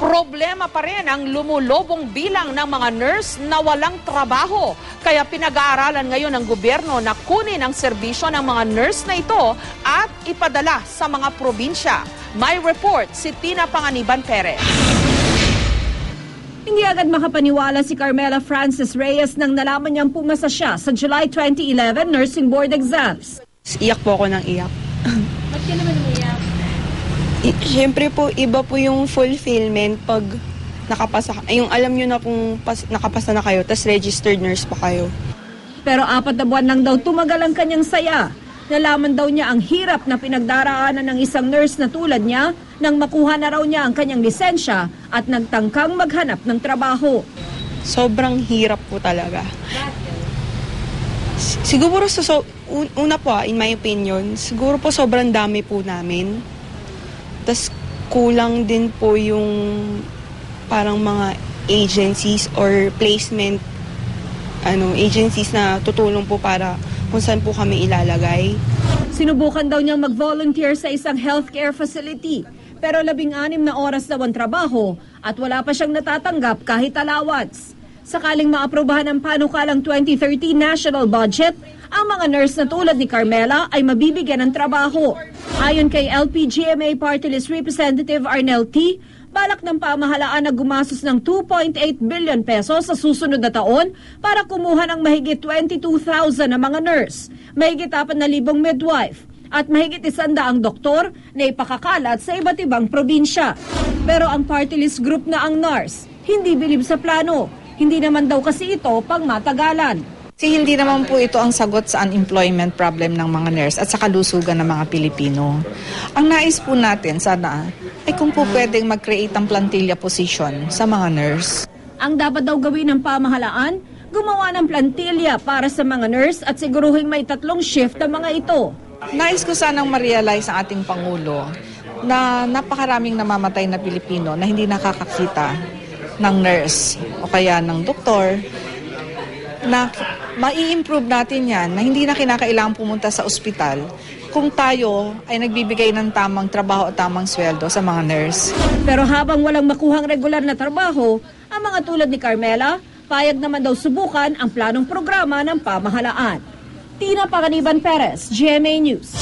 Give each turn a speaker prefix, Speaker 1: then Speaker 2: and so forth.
Speaker 1: Problema pa rin ang lumulobong bilang ng mga nurse na walang trabaho. Kaya pinag-aaralan ngayon ng gobyerno na kunin ang serbisyo ng mga nurse na ito at ipadala sa mga probinsya. May report si Tina Panganiban Perez.
Speaker 2: Hindi agad makapaniwala si Carmela Frances Reyes nang nalaman niyang pumasa siya sa July 2011 Nursing Board exams.
Speaker 3: Iyak po ako ng iyak.
Speaker 2: Ba't ka naman umiyak?
Speaker 3: Siyempre po, iba po yung fulfillment pag nakapasa. Yung alam nyo na kung nakapasa na kayo, tas registered nurse pa kayo.
Speaker 2: Pero 4 na buwan lang daw tumagal ang kanyang saya. Nalaman daw niya ang hirap na pinagdaraanan ng isang nurse na tulad niya nang makuha na raw niya ang kanyang lisensya at nagtangkang maghanap ng trabaho.
Speaker 3: Sobrang hirap po talaga. Siguro una po, in my opinion, siguro po sobrang dami po namin. Tas kulang din po yung parang mga agencies or placement agencies na tutulong po para kung saan po kami ilalagay.
Speaker 2: Sinubukan daw niyang mag-volunteer sa isang healthcare facility, pero 16 na oras daw ang trabaho at wala pa siyang natatanggap kahit allowance. Sakaling maaprobahan ang panukalang 2013 national budget, ang mga nurse na tulad ni Carmela ay mabibigyan ng trabaho. Ayon kay LPGMA Party List Representative Arnel T., balak ng pamahalaan na gumastos ng 2.8 billion pesos sa susunod na taon para kumuha ng mahigit 22,000 na mga nurse, mahigit 4,000 midwife, at mahigit 100 doktor na ipakakalat sa iba't ibang probinsya. Pero ang party list group na ang NARS, hindi bilib sa plano. Hindi naman daw kasi ito pang matagalan.
Speaker 4: Kasi hindi naman po ito ang sagot sa unemployment problem ng mga nurse at sa kalusugan ng mga Pilipino. Ang nais po natin sana ay kung po pwedeng mag-create ng plantilla position sa mga nurse.
Speaker 2: Ang dapat daw gawin ng pamahalaan, gumawa ng plantilla para sa mga nurse at siguruhin may 3 shift ang mga ito.
Speaker 4: Nais ko sanang ma-realize ang ating Pangulo na napakaraming namamatay na Pilipino na hindi nakakakita ng nurse o kaya ng doktor, na mai-improve natin yan, na hindi na kinakailangan pumunta sa ospital kung tayo ay nagbibigay ng tamang trabaho at tamang sweldo sa mga nurse.
Speaker 2: Pero habang walang makuhang regular na trabaho, ang mga tulad ni Carmela, payag naman daw subukan ang planong programa ng pamahalaan. Tina Panganiban Perez, GMA News.